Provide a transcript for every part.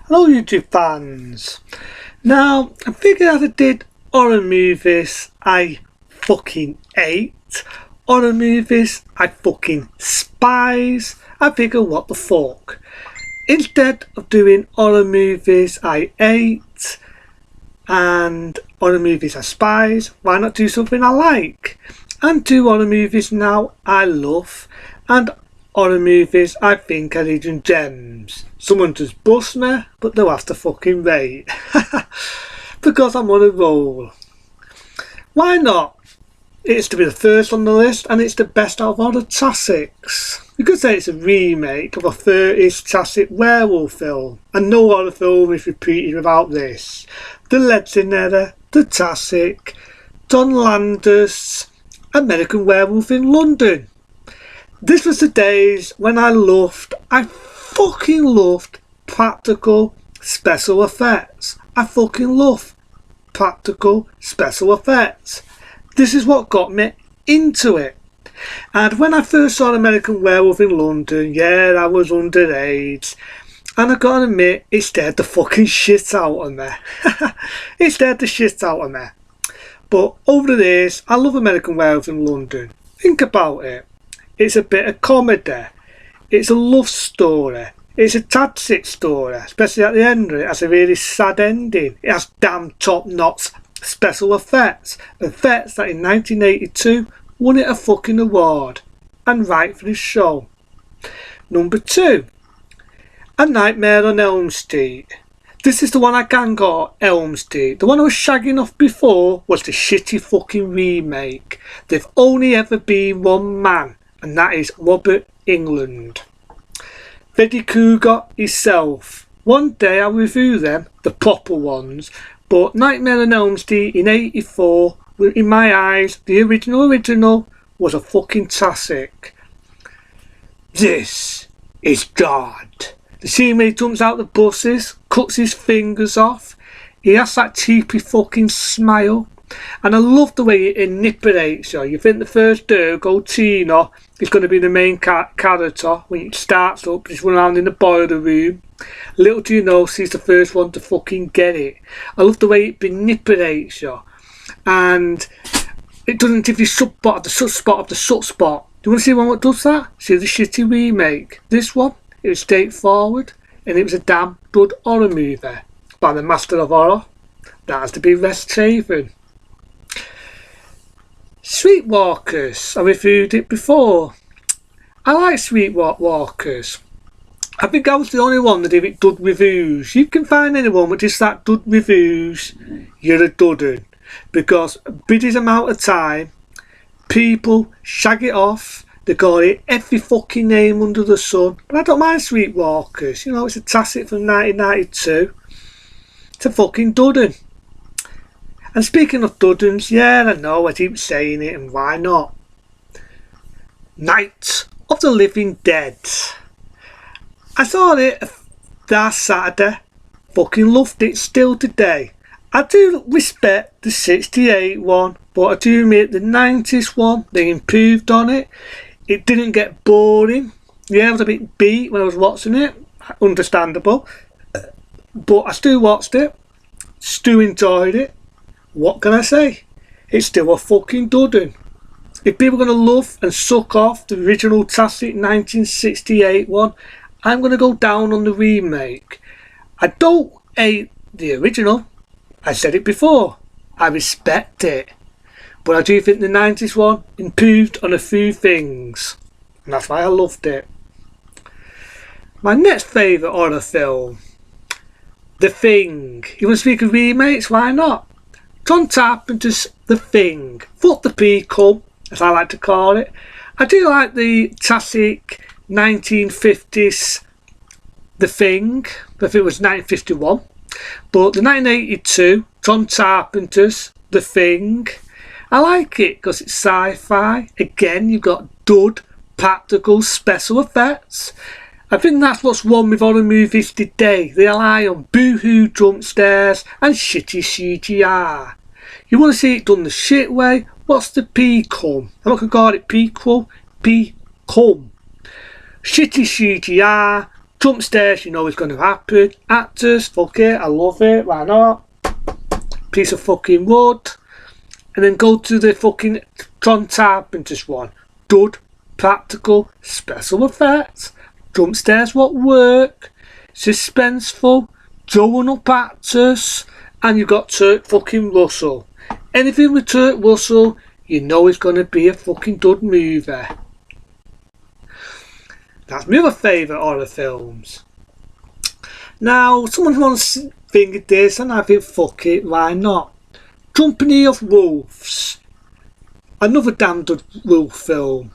Hello YouTube fans. Now, I figured as I did horror movies I fucking hate, horror movies I fucking despise, I figured what the fuck. Instead of doing horror movies I hate and horror movies I despise, why not do something I like? And do horror movies now I love and horror movies I think are hidden gems. Someone just bust me, but they'll have to fucking wait. Because I'm on a roll. Why not? It's to be the first on the list, and it's the best out of all the classics. You could say it's a remake of a 30s classic werewolf film, and no horror film is repeated without this. The legendary, the classic, John Landis' American Werewolf in London. This was the days when I fucking loved practical special effects. I fucking love practical special effects. This is what got me into it. And when I first saw American Werewolf in London, yeah, I was underage. And I gotta admit, it scared the fucking shit out of me. It scared the shit out of me. But over the years, I love American Werewolf in London. Think about it. It's a bit of comedy, it's a love story, it's a tragic story, especially at the end of it. It has a really sad ending. It has damn top-notch special effects that in 1982 won it a fucking award, and rightfully so. Number 2, A Nightmare on Elm Street. This is the one I can call Elm Street. The one I was shagging off before was the shitty fucking remake. There've only ever been one man, and that is Robert Englund. Freddy Krueger himself. One day I'll review them, the proper ones, but Nightmare on Elm Street in 84, in my eyes, the original was a fucking classic. This is God. The scene where he jumps out the buses, cuts his fingers off, he has that cheapy fucking smile. And I love the way it manipulates you. You think the first Durgo, Tina, is going to be the main character when it starts up, just run around in the boiler room. Little do you know, she's the first one to fucking get it. I love the way it manipulates you. And it doesn't give you subspot of the subspot of the subspot. Do you want to see one that does that? See the shitty remake. This one, it was straightforward, and it was a damn good horror movie by the master of horror. That has to be Wes Craven. Streetwalkers, I reviewed it before. I like Streetwalkers. I think I was the only one that did dud reviews. You can find anyone with just that dud reviews, you're a duddin. Because a biddy's amount of time, people shag it off, they call it every fucking name under the sun. But I don't mind Streetwalkers, you know, it's a classic from 1992. It's a fucking duddin. And speaking of duddins, yeah, I know, I keep saying it, and why not? Night of the Living Dead. I saw it last Saturday. Fucking loved it still today. I do respect the 68 one, but I do admit the 90s one, they improved on it. It didn't get boring. Yeah, I was a bit beat when I was watching it. Understandable. But I still watched it. Still enjoyed it. What can I say? It's still a fucking duddin. If people are going to love and suck off the original classic 1968 one, I'm going to go down on the remake. I don't hate the original. I said it before. I respect it. But I do think the 90s one improved on a few things. And that's why I loved it. My next favourite horror film. The Thing. You want to speak of remakes? Why not? John Carpenter's The Thing. Fuck the prequel, as I like to call it. I do like the classic 1950s The Thing. I think it was 1951. But the 1982 John Carpenter's The Thing, I like it because it's sci-fi. Again, you've got dud, practical, special effects. I think that's what's wrong with horror movies today. They rely on boo-hoo jump scares and shitty CGI. You want to see it done the shit way? What's the P-cum? I'm not going to call it prequel. P-cum. Shitty CGI, Jump scares, you know it's going to happen. Actors, fuck it, I love it, why not? Piece of fucking wood. And then go to the fucking John Carpenter's one. Good, practical, special effects. Jump scares what work. Suspenseful, drawing up actors. And you've got Turk fucking Russell. Anything with Turk Russell, you know it's going to be a fucking good movie. That's my other favourite horror films. Now, someone wants to think of this and I think, fuck it, why not? Company of Wolves. Another damn good wolf film.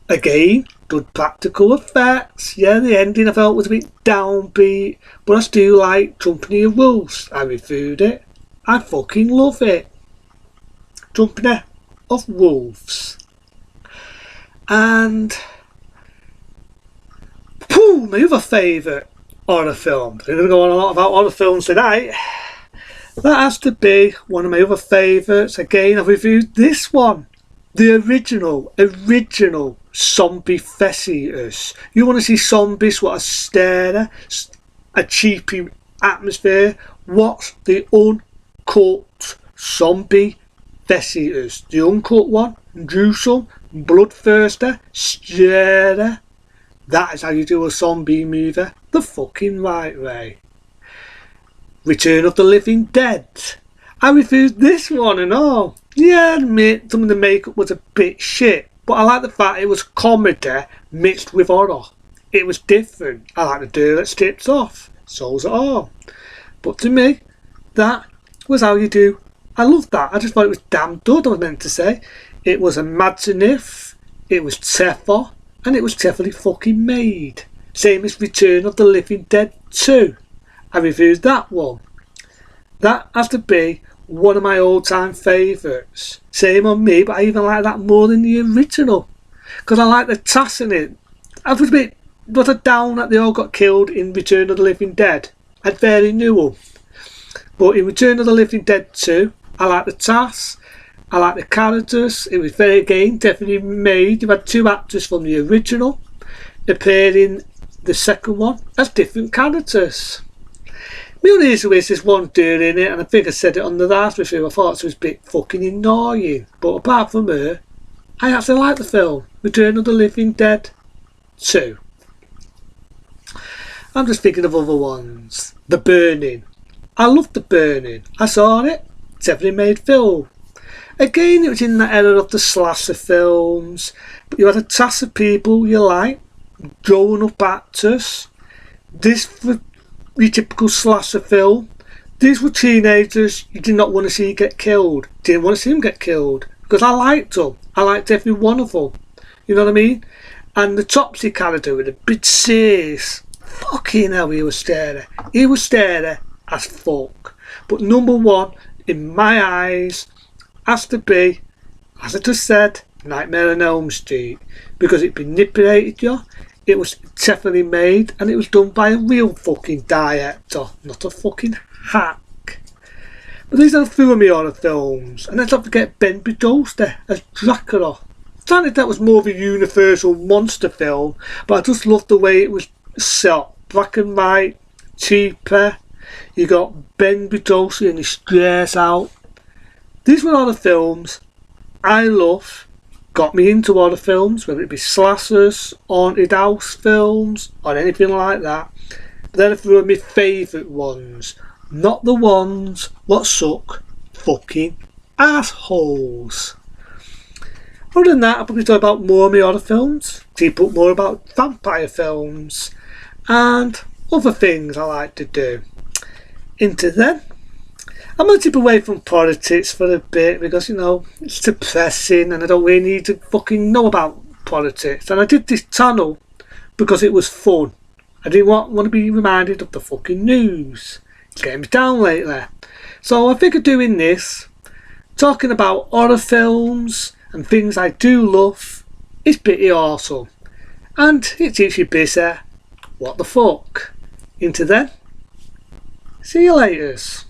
Again, good practical effects. Yeah, the ending I felt was a bit downbeat, but I still like Company of Wolves. I reviewed it. I fucking love it. Company of Wolves. And my other favourite horror film. I'm going to go on a lot about horror films tonight. That has to be one of my other favourites. Again, I've reviewed this one. The original zombie flesh eaters. You want to see zombies, what a stare, a cheapy atmosphere. What's the uncut zombie flesh eaters? The uncut one, gruesome, bloodthirsty, stare. That is how you do a zombie movie the fucking right way. Return of the Living Dead. I reviewed this one and all. Yeah, I admit some of the makeup was a bit shit, but I like the fact it was comedy mixed with horror. It was different. I like the girl that strips off. So's it all. But to me, that was how you do. I loved that. I just thought it was damn good, I was meant to say. It was imaginative, it was clever, and it was cleverly fucking made. Same as Return of the Living Dead 2. I reviewed that one. That has to be one of my all-time favourites. Same on me, but I even like that more than the original. Because I like the tass in it. I was a bit down that they all got killed in Return of the Living Dead. I barely knew them. But in Return of the Living Dead 2, I like the tass. I like the characters. It was very, again, definitely made. You had two actors from the original appear in the second one as different characters. The only issue is there's one dude in it, and I think I said it on the last review, I thought it was a bit fucking annoying. But apart from her, I actually like the film. Return of the Living Dead 2. I'm just thinking of other ones. The Burning. I loved The Burning. I saw it. It's definitely made film. Again, it was in that era of the slasher films, but you had a task of people you like, grown up actors. This was your typical slasher film. These were teenagers you did not want to see get killed. Didn't want to see them get killed because I liked them. I liked every one of them. You know what I mean? And the Topsy character with the big serious. Fucking hell, he was scary. He was scary as fuck. But number one, in my eyes, has to be, as I just said, Nightmare on Elm Street, because it manipulated you. It was definitely made, and it was done by a real fucking director, not a fucking hack. But these are a few of my horror films, and let's not forget Ben Bedolster as Dracula. Granted, that was more of a universal monster film, but I just loved the way it was shot, black and white, cheaper. You got Ben Bedolster and he stares out. These were all the films I love, got me into horror films, whether it be slashers, haunted house films, or anything like that. But they're a few of my favourite ones, not the ones what suck fucking assholes. Other than that, I'll probably talk about more of my horror films, keep up more about vampire films, and other things I like to do. Into them. I'm going to tip away from politics for a bit because, you know, it's depressing and I don't really need to fucking know about politics. And I did this channel because it was fun. I didn't want to be reminded of the fucking news. It's getting me down lately. So I figured doing this, talking about horror films and things I do love, is pretty awesome. And it keeps you busy. What the fuck? Into then. See you laters.